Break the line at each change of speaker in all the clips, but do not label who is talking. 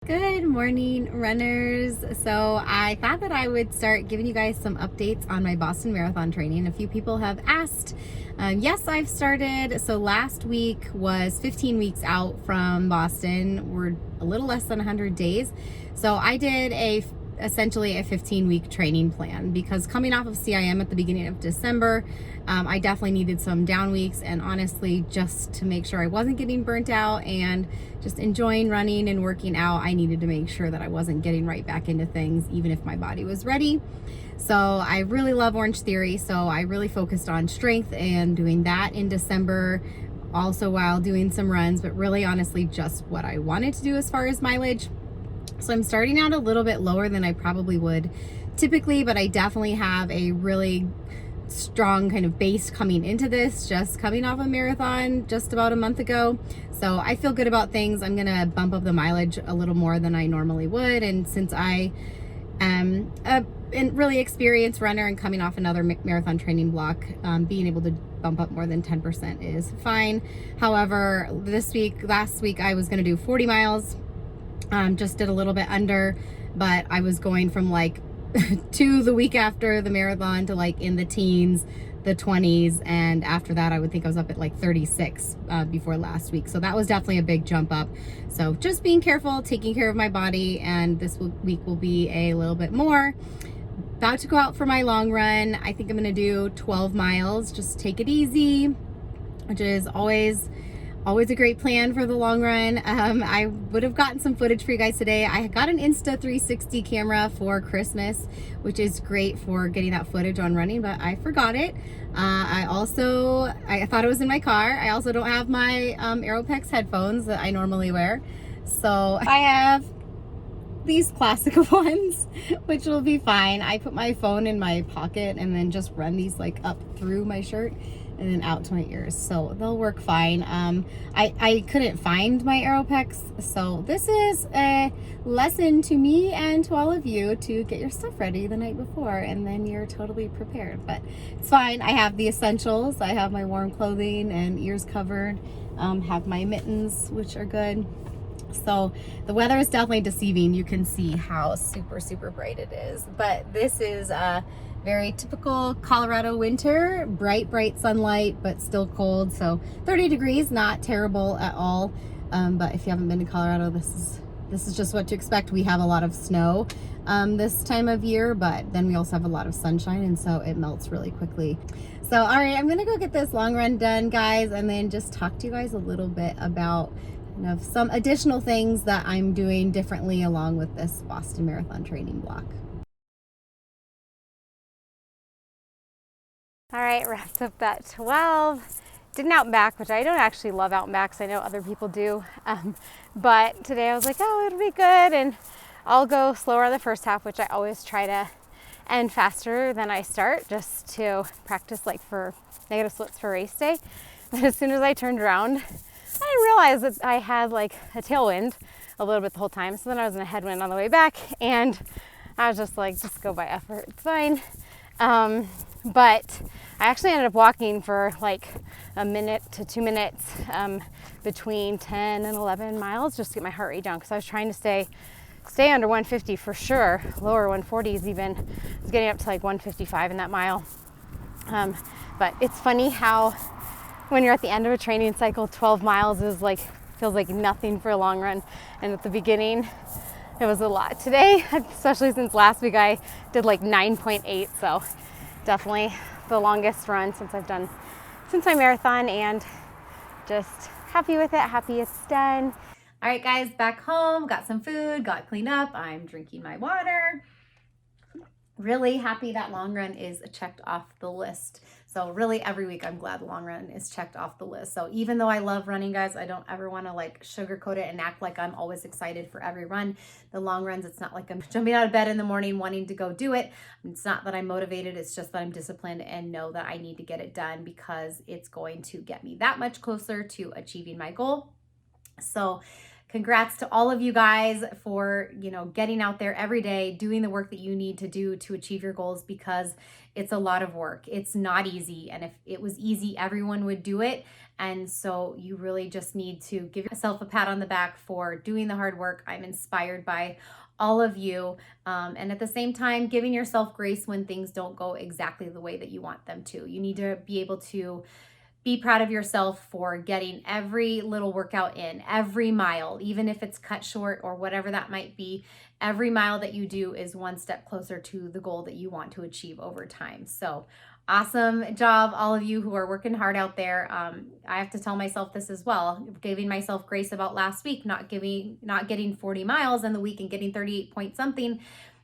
Good morning, runners. So I thought that I would start giving you guys some updates on my Boston Marathon training. A few people have asked. Yes, I've started. So last week was 15 weeks out from Boston. We're a little less than 100 days. So I did essentially a 15-week training plan because coming off of CIM at the beginning of December, I definitely needed some down weeks, and honestly, just to make sure I wasn't getting burnt out and just enjoying running and working out, I needed to make sure that I wasn't getting right back into things even if my body was ready. So I really love Orange Theory, so I really focused on strength and doing that in December, also while doing some runs, but really honestly just what I wanted to do as far as mileage. So I'm starting out a little bit lower than I probably would typically, but I definitely have a really strong kind of base coming into this, just coming off a marathon just about a month ago. So I feel good about things. I'm gonna bump up the mileage a little more than I normally would. And since I am a really experienced runner and coming off another marathon training block, being able to bump up more than 10% is fine. However, last week I was gonna do 40 miles. Just did a little bit under, but I was going from like to the week after the marathon to like in the teens, the 20s, and after that I would think I was up at like 36 before last week. So that was definitely a big jump up. So just being careful, taking care of my body, and week will be a little bit more. About to go out for my long run. I think I'm gonna do 12 miles, just take it easy, which is always a great plan for the long run. I would have gotten some footage for you guys today. I got an Insta360 camera for Christmas, which is great for getting that footage on running, but I forgot it. I thought it was in my car. I also don't have my Aeropex headphones that I normally wear. So I have these classic ones, which will be fine. I put my phone in my pocket and then just run these like up through my shirt and then out to my ears, so they'll work fine. I couldn't find my Aeropex, so this is a lesson to me and to all of you to get your stuff ready the night before, and then you're totally prepared. But it's fine. I have the essentials. I have my warm clothing and ears covered, have my mittens, which are good. So the weather is definitely deceiving. You can see how super bright it is, but this is a very typical Colorado winter. Bright sunlight, but still cold. So 30 degrees, not terrible at all. But if you haven't been to Colorado, this is just what to expect. We have a lot of snow this time of year, but then we also have a lot of sunshine, and so it melts really quickly. So all right, I'm gonna go get this long run done, guys, and then just talk to you guys a little bit about some additional things that I'm doing differently along with this Boston Marathon training block.
All right, wrapped up that 12. Did an out and back, which I don't actually love out and backs. I know other people do. But today I was like, oh, it'll be good. And I'll go slower on the first half, which I always try to end faster than I start, just to practice like for negative splits for race day. But as soon as I turned around, I didn't realize that I had like a tailwind a little bit the whole time. So then I was in a headwind on the way back, and I was just like, just go by effort, it's fine. But I actually ended up walking for like a minute to 2 minutes between 10 and 11 miles just to get my heart rate down, because I was trying to stay under 150 for sure. Lower 140s even. I was getting up to like 155 in that mile. But it's funny how when you're at the end of a training cycle, 12 miles is like, feels like nothing for a long run. And at the beginning, it was a lot. Today, especially since last week, I did like 9.8. So definitely the longest run since my marathon, and just happy with it, happy it's done.
All right, guys, back home, got some food, got cleaned up. I'm drinking my water. Really happy that long run is checked off the list. So really every week I'm glad the long run is checked off the list. So even though I love running, guys, I don't ever want to like sugarcoat it and act like I'm always excited for every run. The long runs, it's not like I'm jumping out of bed in the morning wanting to go do it. It's not that I'm motivated. It's just that I'm disciplined and know that I need to get it done because it's going to get me that much closer to achieving my goal. So congrats to all of you guys for, getting out there every day, doing the work that you need to do to achieve your goals, because it's a lot of work. It's not easy. And if it was easy, everyone would do it. And so you really just need to give yourself a pat on the back for doing the hard work. I'm inspired by all of you. And at the same time, giving yourself grace when things don't go exactly the way that you want them to. You need to be able to be proud of yourself for getting every little workout in, every mile, even if it's cut short or whatever that might be. Every mile that you do is one step closer to the goal that you want to achieve over time. So awesome job, all of you who are working hard out there. I have to tell myself this as well, giving myself grace about last week, not getting 40 miles in the week and getting 38 point something.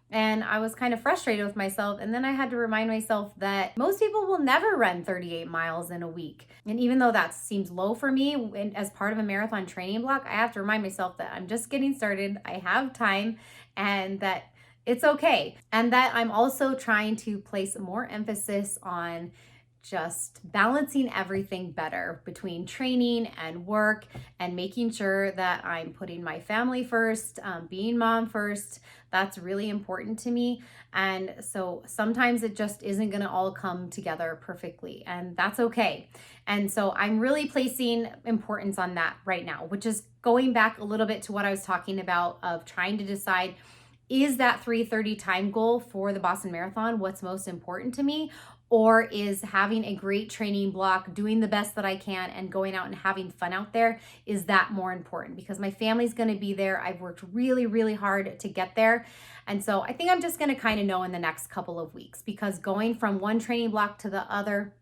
And I was kind of frustrated with myself. And then I had to remind myself that most people will never run 38 miles in a week. And even though that seems low for me as part of a marathon training block, I have to remind myself that I'm just getting started. I have time, and that it's okay. And that I'm also trying to place more emphasis on just balancing everything better between training and work, and making sure that I'm putting my family first, being mom first. That's really important to me. And so sometimes it just isn't going to all come together perfectly, and that's okay. And so I'm really placing importance on that right now, which is going back a little bit to what I was talking about of trying to decide, is that 3:30 time goal for the Boston Marathon what's most important to me? Or is having a great training block, doing the best that I can, and going out and having fun out there, is that more important? Because my family's going to be there. I've worked really, really hard to get there. And so I think I'm just going to kind of know in the next couple of weeks, because going from one training block to the other,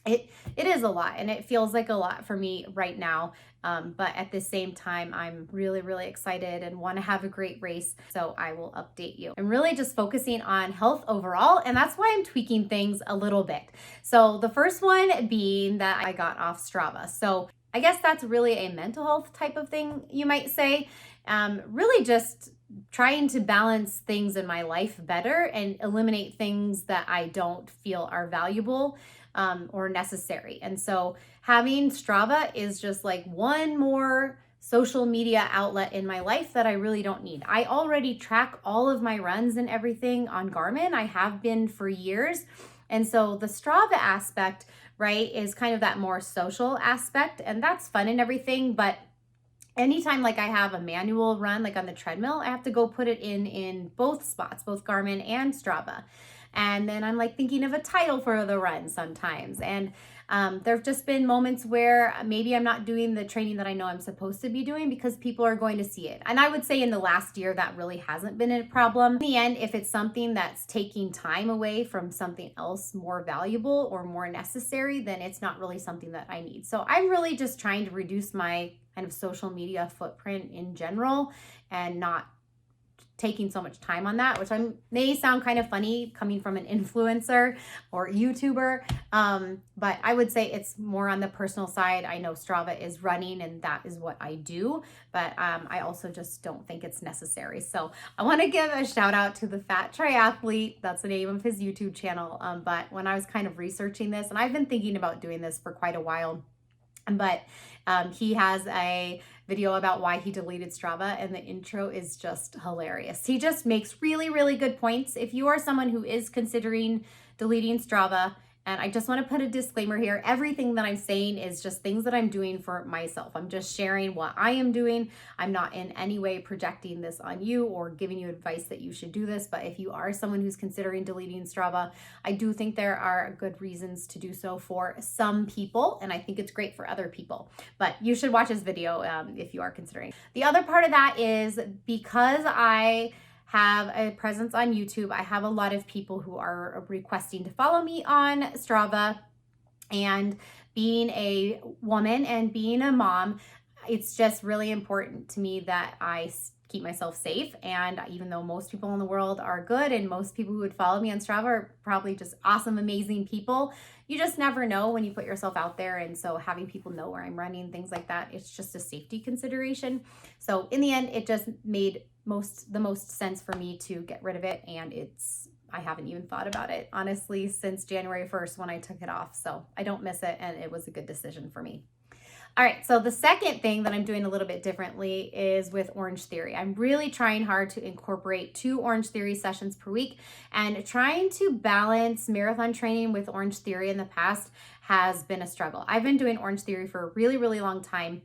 it is a lot, and it feels like a lot for me right now. But at the same time, I'm really, really excited and want to have a great race. So I will update you. I'm really just focusing on health overall, and that's why I'm tweaking things a little bit. So the first one being that I got off Strava. So I guess that's really a mental health type of thing, you might say. Really just trying to balance things in my life better and eliminate things that I don't feel are valuable or necessary. And so having Strava is just like one more social media outlet in my life that I really don't need. I already track all of my runs and everything on Garmin. I have been for years. And so the Strava aspect, right, is kind of that more social aspect, and that's fun and everything. But anytime like I have a manual run, like on the treadmill, I have to go put it in both spots, both Garmin and Strava. And then I'm like thinking of a title for the run sometimes. And there have just been moments where maybe I'm not doing the training that I know I'm supposed to be doing because people are going to see it. And I would say in the last year, that really hasn't been a problem. In the end, if it's something that's taking time away from something else more valuable or more necessary, then it's not really something that I need. So I'm really just trying to reduce my kind of social media footprint in general, and not taking so much time on that, which may sound kind of funny coming from an influencer or YouTuber. But I would say it's more on the personal side. I know Strava is running and that is what I do, but I also just don't think it's necessary. So I want to give a shout out to the Fat Triathlete. That's the name of his YouTube channel. But when I was kind of researching this, and I've been thinking about doing this for quite a while, but he has a video about why he deleted Strava, and the intro is just hilarious. He just makes really, really good points. If you are someone who is considering deleting Strava, and I just want to put a disclaimer here, everything that I'm saying is just things that I'm doing for myself. I'm just sharing what I am doing. I'm not in any way projecting this on you or giving you advice that you should do this. But if you are someone who's considering deleting Strava, I do think there are good reasons to do so for some people, and I think it's great for other people. But you should watch his video if you are considering. The other part of that is because I have a presence on YouTube, I have a lot of people who are requesting to follow me on Strava. And being a woman and being a mom, it's just really important to me that I keep myself safe. And even though most people in the world are good, and most people who would follow me on Strava are probably just awesome, amazing people, you just never know when you put yourself out there. And so having people know where I'm running, things like that, it's just a safety consideration. So in the end, it just made the most sense for me to get rid of it. And I haven't even thought about it, honestly, since January 1st when I took it off. So I don't miss it, and it was a good decision for me. All right, so the second thing that I'm doing a little bit differently is with Orange Theory. I'm really trying hard to incorporate 2 Orange Theory sessions per week, and trying to balance marathon training with Orange Theory in the past has been a struggle. I've been doing Orange Theory for a really, really long time,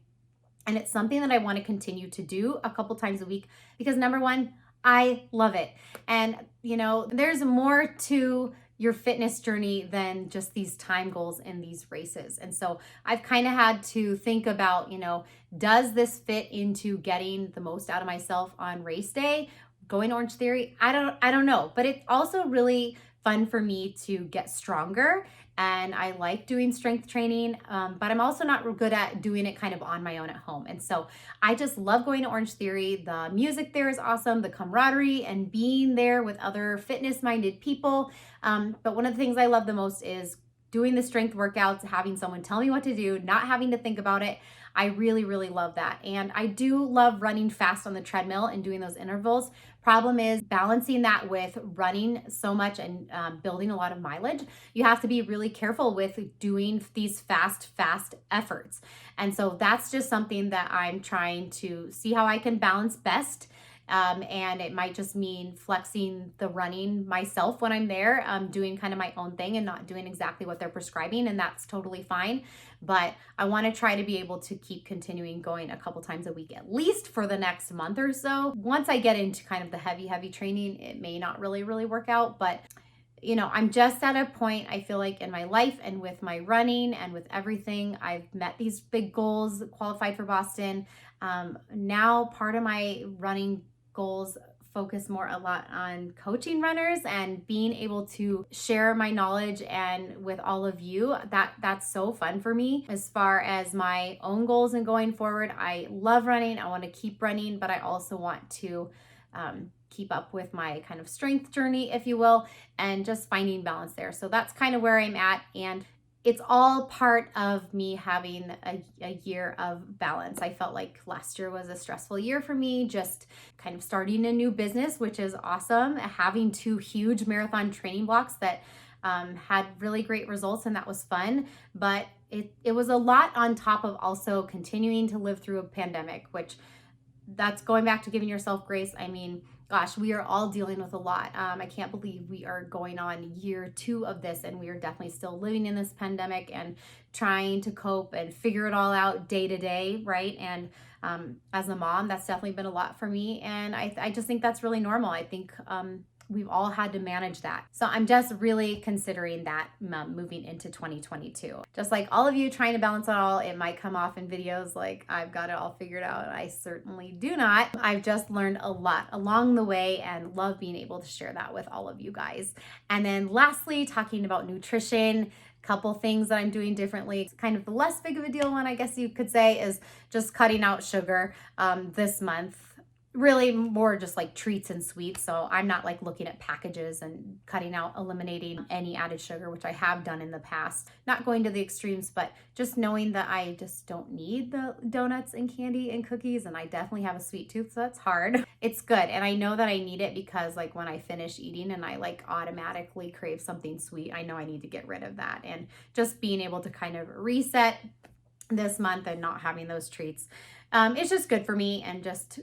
and it's something that I want to continue to do a couple times a week because number one, I love it. And, there's more to your fitness journey than just these time goals and these races. And so I've kind of had to think about, does this fit into getting the most out of myself on race day? Going Orange Theory? I don't know, but it's also really fun for me to get stronger, and I like doing strength training, but I'm also not good at doing it kind of on my own at home. And so I just love going to Orange Theory. The music there is awesome, the camaraderie and being there with other fitness minded people. But one of the things I love the most is doing the strength workouts, having someone tell me what to do, not having to think about it. I really, really love that. And I do love running fast on the treadmill and doing those intervals. Problem is balancing that with running so much and building a lot of mileage. You have to be really careful with doing these fast efforts. And so that's just something that I'm trying to see how I can balance best. And it might just mean flexing the running myself when I'm there, doing kind of my own thing and not doing exactly what they're prescribing. And that's totally fine. But I want to try to be able to keep continuing going a couple times a week, at least for the next month or so. Once I get into kind of the heavy training, it may not really work out. But I'm just at a point, I feel like, in my life and with my running and with everything, I've met these big goals, qualified for Boston. Now part of my running goals focus more a lot on coaching runners and being able to share my knowledge and with all of you. That's so fun for me. As far as my own goals and going forward, I love running. I want to keep running, but I also want to keep up with my kind of strength journey, if you will, and just finding balance there. So that's kind of where I'm at. And it's all part of me having a year of balance. I felt like last year was a stressful year for me, just kind of starting a new business, which is awesome. Having 2 huge marathon training blocks that had really great results, and that was fun. But it was a lot on top of also continuing to live through a pandemic, which that's going back to giving yourself grace. I mean, gosh, we are all dealing with a lot. I can't believe we are going on year 2 of this, and we are definitely still living in this pandemic and trying to cope and figure it all out day to day, right? And as a mom, that's definitely been a lot for me. And I just think that's really normal. I think we've all had to manage that. So I'm just really considering that moving into 2022. Just like all of you trying to balance it all, it might come off in videos like I've got it all figured out. I certainly do not. I've just learned a lot along the way and love being able to share that with all of you guys. And then lastly, talking about nutrition, couple things that I'm doing differently. Kind of the less big of a deal one, I guess you could say, is just cutting out sugar this month. Really more just like treats and sweets. So I'm not like looking at packages and cutting out, eliminating any added sugar, which I have done in the past. Not going to the extremes, but just knowing that I just don't need the donuts and candy and cookies. And I definitely have a sweet tooth, so that's hard. It's good. And I know that I need it because like when I finish eating and I like automatically crave something sweet, I know I need to get rid of that. And just being able to kind of reset this month and not having those treats. It's just good for me, and just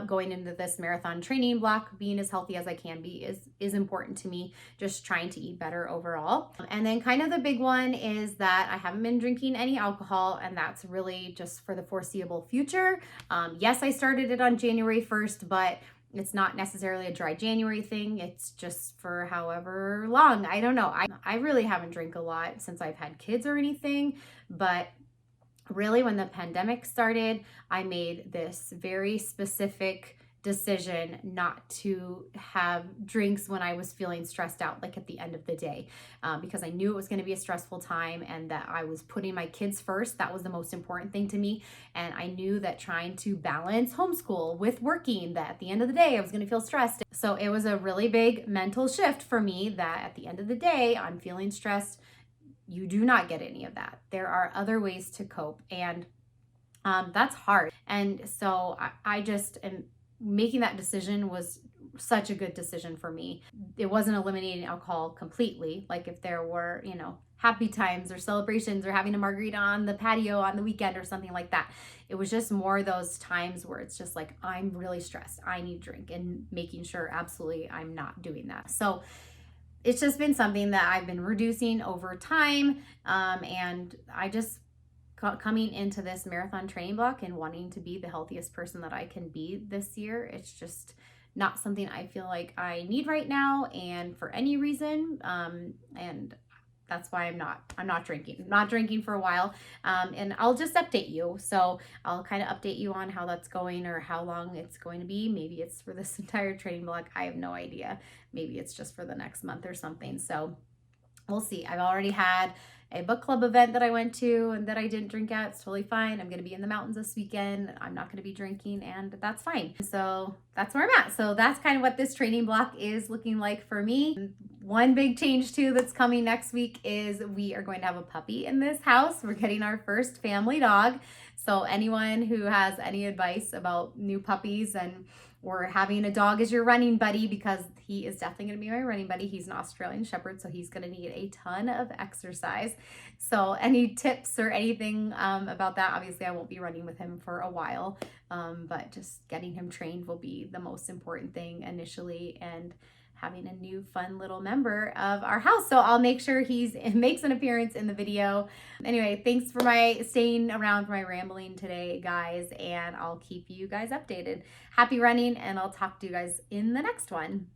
going into this marathon training block, being as healthy as I can be is important to me, just trying to eat better overall. And then kind of the big one is that I haven't been drinking any alcohol, and that's really just for the foreseeable future. Yes, I started it on January 1st, but it's not necessarily a dry January thing. It's just for however long. I don't know. I really haven't drank a lot since I've had kids or anything, but really when the pandemic started, I made this very specific decision not to have drinks when I was feeling stressed out, like at the end of the day, because I knew it was going to be a stressful time and that I was putting my kids first. That was the most important thing to me. And I knew that trying to balance homeschool with working, that at the end of the day, I was going to feel stressed. So it was a really big mental shift for me that at the end of the day, I'm feeling stressed. You do not get any of that. There are other ways to cope, and that's hard. And so I just am making that decision was such a good decision for me. It wasn't eliminating alcohol completely. Like if there were, happy times or celebrations or having a margarita on the patio on the weekend or something like that. It was just more those times where it's just like, I'm really stressed, I need a drink, and making sure absolutely I'm not doing that. So it's just been something that I've been reducing over time. And I just coming into this marathon training block and wanting to be the healthiest person that I can be this year, it's just not something I feel like I need right now and for any reason. And that's why I'm not drinking. I'm not drinking for a while. And I'll just update you. So I'll kind of update you on how that's going or how long it's going to be. Maybe it's for this entire training block. I have no idea. Maybe it's just for the next month or something. So we'll see. I've already had a book club event that I went to and that I didn't drink at. It's totally fine. I'm going to be in the mountains this weekend. I'm not going to be drinking, and that's fine. So that's where I'm at. So that's kind of what this training block is looking like for me. One big change too that's coming next week is we are going to have a puppy in this house. We're getting our first family dog. So anyone who has any advice about new puppies and or having a dog as your running buddy, because he is definitely going to be my running buddy. He's an Australian Shepherd, so he's going to need a ton of exercise. So any tips or anything about that, obviously I won't be running with him for a while, but just getting him trained will be the most important thing initially, and having a new fun little member of our house. So I'll make sure he makes an appearance in the video. Anyway, thanks for staying around for my rambling today, guys, and I'll keep you guys updated. Happy running, and I'll talk to you guys in the next one.